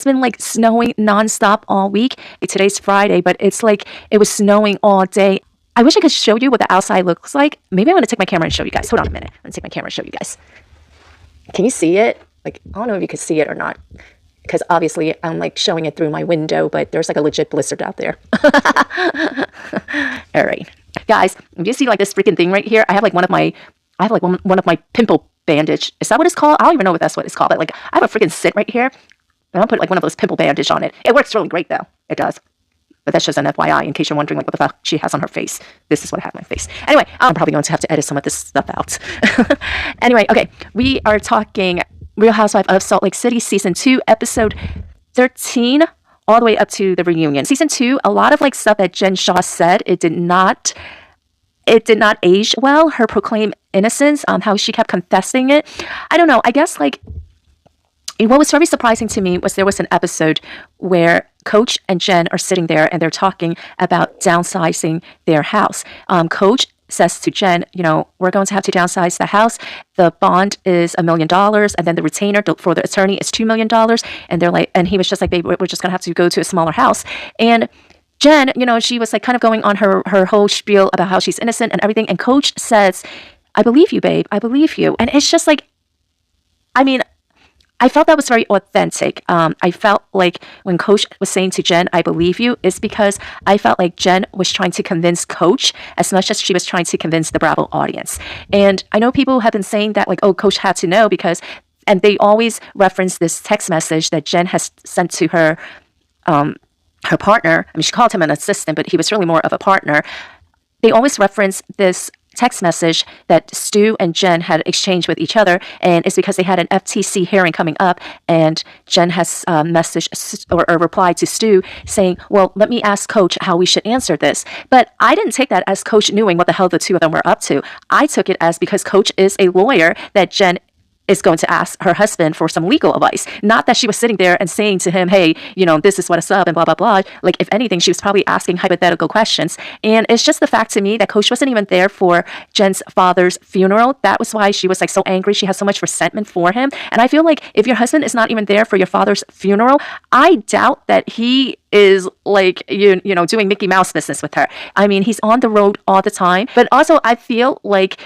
It's been like snowing nonstop all week. Today's Friday, but it's like it was snowing all day. I wish I could show you what the outside looks like. Maybe I'm going to take my camera and show you guys. Hold on a minute. I'm going to take my camera and show you guys. Can you see it? Like, I don't know if you can see it or not, because obviously I'm like showing it through my window, but there's like a legit blizzard out there. All right, guys, do you see like this freaking thing right here? I have like one of my pimple bandage. Is that what it's called? I don't even know if that's what it's called, but like I have a freaking sit right here. And I'll put like one of those pimple bandage on it. It works really great though. It does. But that's just an FYI in case you're wondering like what the fuck she has on her face. This is what I have on my face. Anyway, I'm probably going to have to edit some of this stuff out. Anyway, okay. We are talking Real Housewife of Salt Lake City Season 2, Episode 13, all the way up to the reunion. Season 2, a lot of like stuff that Jen Shah said, it did not age well. Her proclaimed innocence, how she kept confessing it. I don't know. I guess like what was very surprising to me was there was an episode where Coach and Jen are sitting there and they're talking about downsizing their house. Coach says to Jen, you know, we're going to have to downsize the house. The bond is $1 million, and then the retainer for the attorney is $2 million. And they're like, and he was just like, babe, we're just gonna have to go to a smaller house. And Jen, you know, she was like kind of going on her whole spiel about how she's innocent and everything. And Coach says, I believe you, babe. I believe you. And it's just like, I mean, I felt that was very authentic. I felt like when Coach was saying to Jen, I believe you, is because I felt like Jen was trying to convince Coach as much as she was trying to convince the Bravo audience. And I know people have been saying that like, oh, Coach had to know because, and they always reference this text message that Jen has sent to her partner. I mean, she called him an assistant, but he was really more of a partner. They always reference this text message that Stu and Jen had exchanged with each other, and it's because they had an FTC hearing coming up, and Jen has messaged or replied to Stu saying, well, let me ask Coach how we should answer this. But I didn't take that as Coach knowing what the hell the two of them were up to. I took it as because Coach is a lawyer that Jen is going to ask her husband for some legal advice. Not that she was sitting there and saying to him, hey, you know, this is what's up and blah, blah, blah. Like, if anything, she was probably asking hypothetical questions. And it's just the fact to me that Coach wasn't even there for Jen's father's funeral. That was why she was like so angry. She has so much resentment for him. And I feel like if your husband is not even there for your father's funeral, I doubt that he is like, you know, doing Mickey Mouse business with her. I mean, he's on the road all the time. But also, I feel like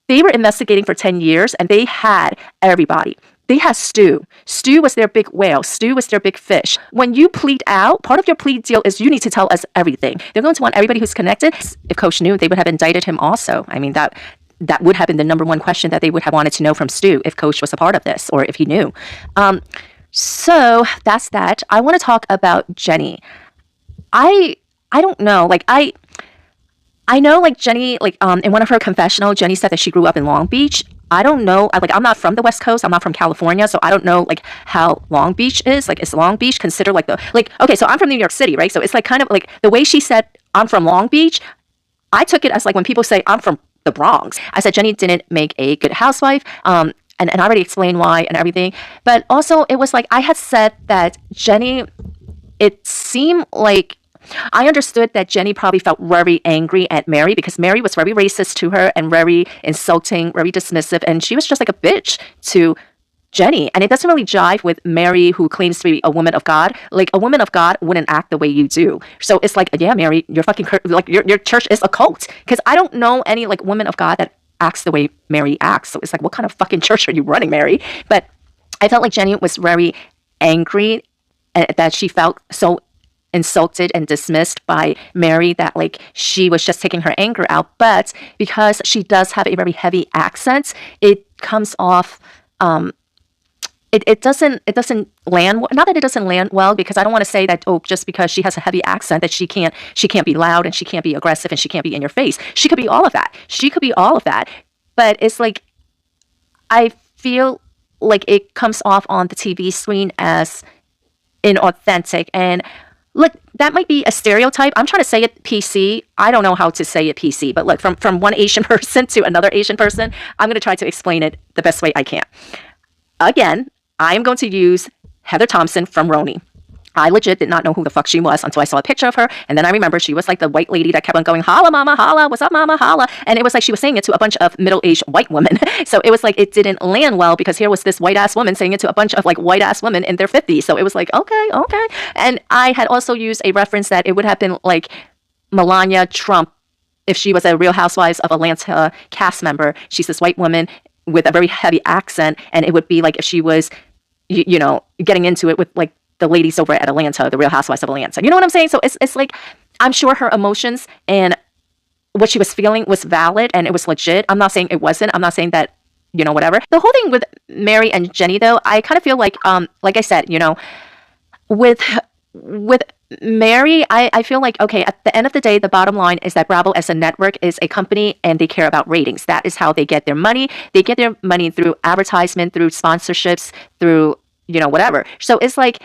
they were investigating for 10 years and they had everybody. They had Stu. Stu was their big whale. Stu was their big fish. When you plead out, part of your plea deal is you need to tell us everything. They're going to want everybody who's connected. If Coach knew, they would have indicted him also. I mean, that would have been the number one question that they would have wanted to know from Stu if Coach was a part of this or if he knew. So that's that. I want to talk about Jenny. I don't know. Like, I know, like, Jenny, like, in one of her confessionals, Jenny said that she grew up in Long Beach. I don't know. Like, I'm not from the West Coast. I'm not from California. So I don't know, like, how Long Beach is. Like, is Long Beach considered, like, okay, so I'm from New York City, right? So it's, like, kind of, like, the way she said, I'm from Long Beach, I took it as, like, when people say, I'm from the Bronx. I said Jenny didn't make a good housewife. And I already explained why and everything. But also, it was, like, I had said that Jenny, it seemed like, I understood that Jenny probably felt very angry at Mary because Mary was very racist to her and very insulting, very dismissive, and she was just like a bitch to Jenny. And it doesn't really jive with Mary, who claims to be a woman of God. Like, a woman of God wouldn't act the way you do. So it's like, yeah, Mary, you're fucking, like, your church is a cult. Because I don't know any, like, woman of God that acts the way Mary acts. So it's like, what kind of fucking church are you running, Mary? But I felt like Jenny was very angry that she felt so insulted and dismissed by Mary that like she was just taking her anger out. But because she does have a very heavy accent, it comes off it doesn't land, not that it doesn't land well, because I don't want to say that, oh, just because she has a heavy accent that she can't be loud and she can't be aggressive and she can't be in your face. She could be all of that. But it's like, I feel like it comes off on the TV screen as inauthentic. And look, that might be a stereotype. I'm trying to say it PC. I don't know how to say it PC, but look, from one Asian person to another Asian person, I'm going to try to explain it the best way I can. Again, I'm going to use Heather Thompson from RHONY. I legit did not know who the fuck she was until I saw a picture of her. And then I remember she was like the white lady that kept on going, holla, mama, holla, what's up, mama, holla. And it was like she was saying it to a bunch of middle-aged white women. So it was like it didn't land well because here was this white-ass woman saying it to a bunch of like white-ass women in their 50s. So it was like, okay, okay. And I had also used a reference that it would have been like Melania Trump if she was a Real Housewives of Atlanta cast member. She's this white woman with a very heavy accent. And it would be like if she was, you know, getting into it with like the ladies over at Atlanta, the Real Housewives of Atlanta. You know what I'm saying? So it's like, I'm sure her emotions and what she was feeling was valid and it was legit. I'm not saying it wasn't. I'm not saying that, you know, whatever. The whole thing with Mary and Jenny, though, I kind of feel like I said, you know, with Mary, I feel like, okay, at the end of the day, the bottom line is that Bravo as a network is a company and they care about ratings. That is how they get their money. They get their money through advertisement, through sponsorships, through, you know, whatever. So it's like,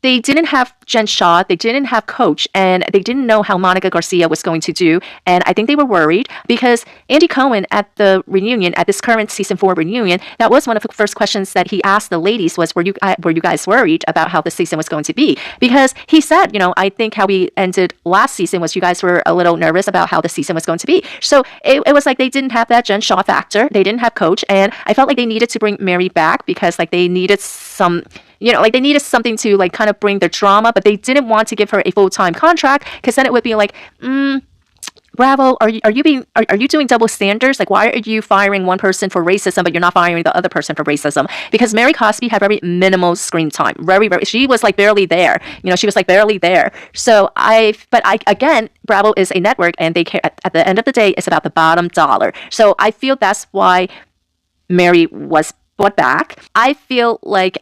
they didn't have Jen Shah, they didn't have Coach, and they didn't know how Monica Garcia was going to do. And I think they were worried because Andy Cohen at the reunion, at this current season 4 reunion, that was one of the first questions that he asked the ladies was, were you guys worried about how the season was going to be? Because he said, you know, I think how we ended last season was you guys were a little nervous about how the season was going to be. So it was like they didn't have that Jen Shah factor. They didn't have Coach. And I felt like they needed to bring Mary back because like they needed some, you know, like they needed something to like kind of bring their drama, but they didn't want to give her a full-time contract because then it would be like, Bravo, are you doing double standards? Like, why are you firing one person for racism, but you're not firing the other person for racism? Because Mary Cosby had very minimal screen time. Very, she was like barely there. You know, she was like barely there. So again, Bravo is a network and they care at the end of the day, it's about the bottom dollar. So I feel that's why Mary was brought back. I feel like,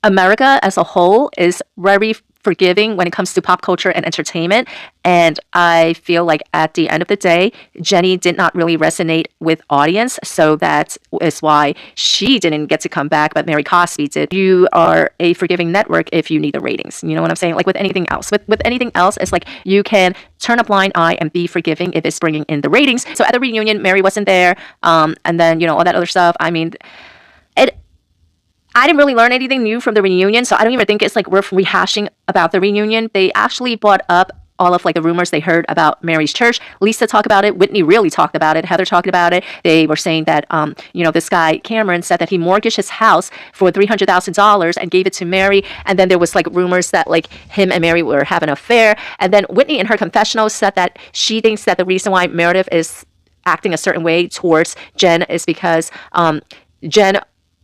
America as a whole is very forgiving when it comes to pop culture and entertainment. And I feel like at the end of the day, Jenny did not really resonate with audience. So that is why she didn't get to come back, but Mary Cosby did. You are a forgiving network if you need the ratings. You know what I'm saying? Like with anything else. With anything else, it's like you can turn a blind eye and be forgiving if it's bringing in the ratings. So at the reunion, Mary wasn't there. And then, you know, all that other stuff. I mean, I didn't really learn anything new from the reunion, so I don't even think it's like worth rehashing about the reunion. They actually brought up all of like the rumors they heard about Mary's church. Lisa talked about it. Whitney really talked about it. Heather talked about it. They were saying that, you know, this guy Cameron said that he mortgaged his house for $300,000 and gave it to Mary. And then there was like rumors that like him and Mary were having an affair. And then Whitney in her confessional said that she thinks that the reason why Meredith is acting a certain way towards Jen is because Jen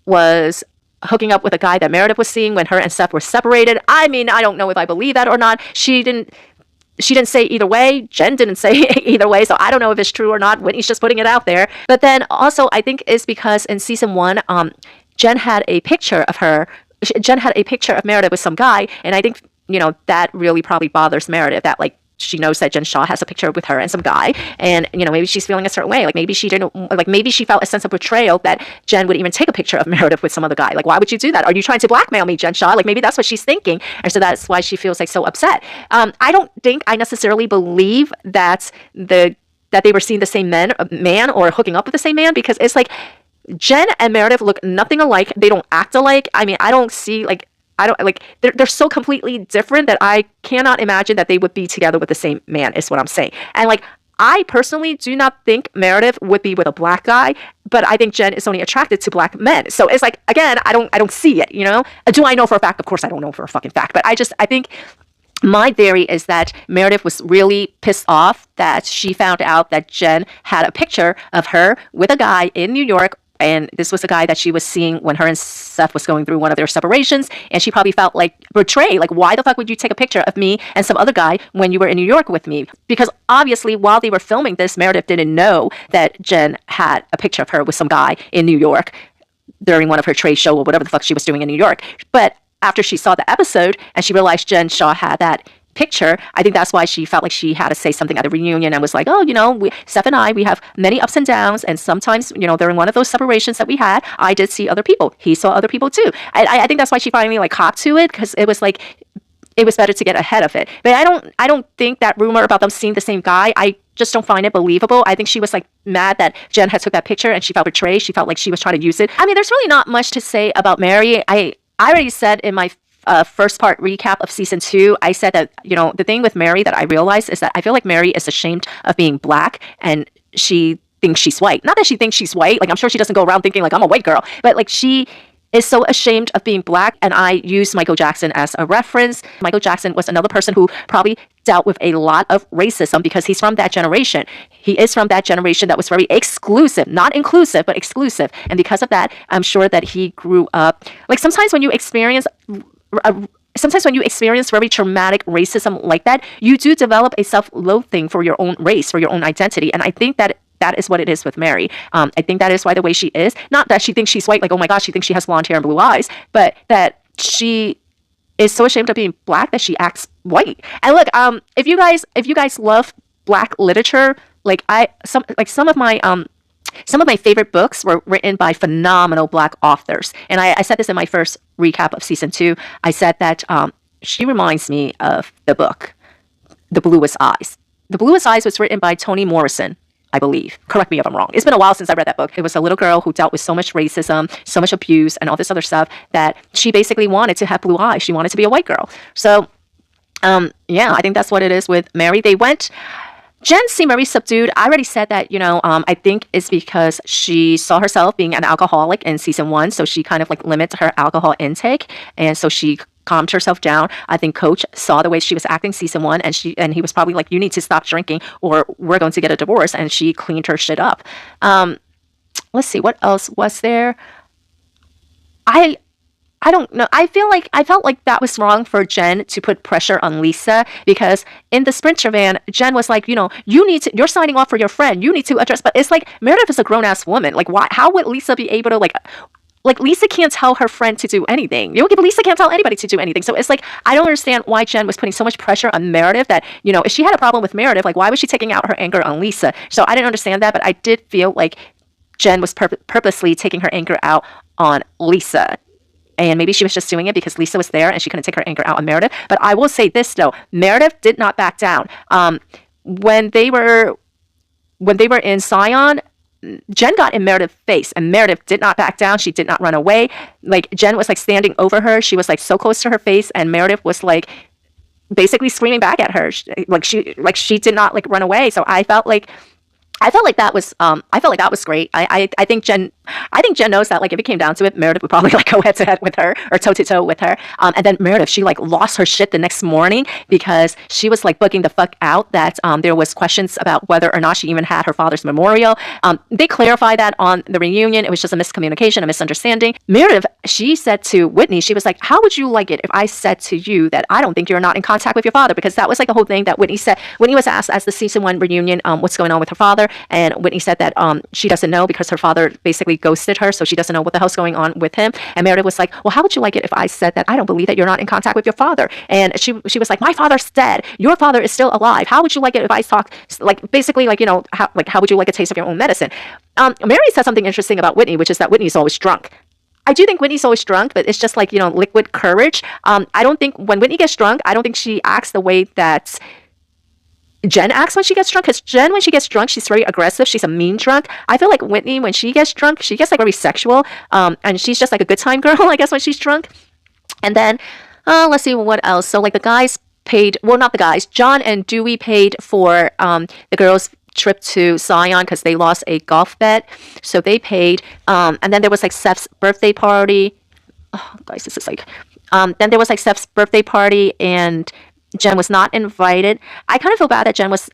was hooking up with a guy that Meredith was seeing when her and Seth were separated. I mean, I don't know if I believe that or not. She didn't say either way. Jen didn't say either way. So I don't know if it's true or not. Whitney's just putting it out there. But then also I think it's because in season 1, Jen had a picture of Meredith with some guy. And I think, you know, that really probably bothers Meredith that like, she knows that Jen Shah has a picture with her and some guy, and you know maybe she's feeling a certain way. Like maybe she didn't, like maybe she felt a sense of betrayal that Jen would even take a picture of Meredith with some other guy. Like why would you do that? Are you trying to blackmail me, Jen Shah? Like maybe that's what she's thinking, and so that's why she feels like so upset. I don't think I necessarily believe that they were seeing the same man or hooking up with the same man, because it's like Jen and Meredith look nothing alike. They don't act alike. I mean, they're so completely different that I cannot imagine that they would be together with the same man, is what I'm saying. And like, I personally do not think Meredith would be with a black guy, but I think Jen is only attracted to black men. So it's like, again, I don't see it, you know? Do I know for a fact? Of course I don't know for a fucking fact, but I think my theory is that Meredith was really pissed off that she found out that Jen had a picture of her with a guy in New York. And this was a guy that she was seeing when her and Seth was going through one of their separations. And she probably felt like betrayed. Like, why the fuck would you take a picture of me and some other guy when you were in New York with me? Because obviously, while they were filming this, Meredith didn't know that Jen had a picture of her with some guy in New York during one of her trade show or whatever the fuck she was doing in New York. But after she saw the episode and she realized Jen Shah had that picture, I think that's why she felt like she had to say something at the reunion and was like, oh, you know, Seth and I, we have many ups and downs, and sometimes, you know, during one of those separations that we had, I did see other people. He saw other people too. I think that's why she finally like copped to it, because it was like, it was better to get ahead of it. But I don't think that rumor about them seeing the same guy, I just don't find it believable. I think she was like mad that Jen had took that picture and she felt betrayed. She felt like she was trying to use it. I mean, there's really not much to say about Mary. I already said in my first part recap of season 2, I said that, the thing with Mary that I realized is that I feel like Mary is ashamed of being black, and she thinks she's white. Not that she thinks she's white. Like, I'm sure she doesn't go around thinking like I'm a white girl, but like she is so ashamed of being black. And I use Michael Jackson as a reference. Michael Jackson was another person who probably dealt with a lot of racism because he's from that generation. He is from that generation that was very exclusive, not inclusive, but exclusive. And because of that, I'm sure that he grew up. Like, sometimes when you experience very traumatic racism like that, you do develop a self-loathing for your own race, for your own identity. And I think that is what it is with Mary. I think that is why the way she is, not that she thinks she's white, like, oh my gosh, she thinks she has blonde hair and blue eyes, but that she is so ashamed of being black that she acts white. And look, if you guys love black literature, some of my favorite books were written by phenomenal black authors. And I said this in my first recap of season 2. I said that she reminds me of the book, The Bluest Eyes. The Bluest Eyes was written by Toni Morrison, I believe. Correct me if I'm wrong. It's been a while since I read that book. It was a little girl who dealt with so much racism, so much abuse, and all this other stuff that she basically wanted to have blue eyes. She wanted to be a white girl. So, yeah, I think that's what it is with Mary. Jen seemed very subdued. I already said that, I think it's because she saw herself being an alcoholic in season 1, so she kind of like limited her alcohol intake, and so she calmed herself down. I think Coach saw the way she was acting season 1, and he was probably like, you need to stop drinking or we're going to get a divorce, and she cleaned her shit up. Let's see, what else was there? I don't know. I felt like that was wrong for Jen to put pressure on Lisa, because in the Sprinter van, Jen was like, you're signing off for your friend. You need to address, but it's like Meredith is a grown ass woman. Like, why? How would Lisa be able to like Lisa can't tell her friend to do anything. Lisa can't tell anybody to do anything. So it's like, I don't understand why Jen was putting so much pressure on Meredith that, if she had a problem with Meredith, like, why was she taking out her anger on Lisa? So I didn't understand that, but I did feel like Jen was purposely taking her anger out on Lisa. And maybe she was just doing it because Lisa was there and she couldn't take her anger out on Meredith. But I will say this, though. Meredith did not back down. When they were in Zion, Jen got in Meredith's face, and Meredith did not back down. She did not run away. Like, Jen was like standing over her. She was like so close to her face, and Meredith was like basically screaming back at her. She did not like run away. So I felt like that was great. I think Jen knows that, like, if it came down to it, Meredith would probably like go head to head with her or toe to toe with her. And then Meredith, she like lost her shit the next morning because she was like bugging the fuck out that there was questions about whether or not she even had her father's memorial. They clarified that on the reunion. It was just a miscommunication, a misunderstanding. Meredith, she said to Whitney, she was like, how would you like it if I said to you that I don't think you're not in contact with your father? Because that was like the whole thing that Whitney said. Whitney was asked as the season 1 reunion, what's going on with her father. And Whitney said that she doesn't know because her father basically ghosted her, so she doesn't know what the hell's going on with him. And Meredith was like, well, how would you like it if I said that I don't believe that you're not in contact with your father? And she was like, my father's dead. Your father is still alive. How would you like it if I talk, like, basically, like, how would you like a taste of your own medicine? Mary said something interesting about Whitney, which is that Whitney's always drunk. I do think Whitney's always drunk, but it's just like, liquid courage. I don't think when Whitney gets drunk, I don't think she acts the way that Jen acts when she gets drunk, because Jen, when she gets drunk, she's very aggressive. She's a mean drunk. I feel like Whitney, when she gets drunk, she gets like very sexual, and she's just like a good time girl, I guess, when she's drunk. And then, let's see what else. So like the guys paid, well, not the guys, John and Dewey paid for the girls' trip to Zion because they lost a golf bet. So they paid, and then there was like Steph's birthday party. Oh, guys, this is like, then there was like Steph's birthday party, and Jen was not invited. I kind of feel bad that Jen was...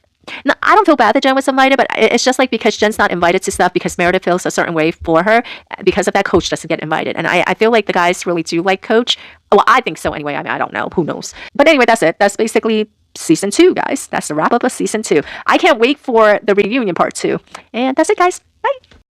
No, I don't feel bad that Jen was invited, but it's just like because Jen's not invited to stuff because Meredith feels a certain way for her. Because of that, Coach doesn't get invited. And I feel like the guys really do like Coach. Well, I think so anyway. I mean, I don't know. Who knows? But anyway, that's it. That's basically season 2, guys. That's the wrap up of season 2. I can't wait for the reunion part 2. And that's it, guys.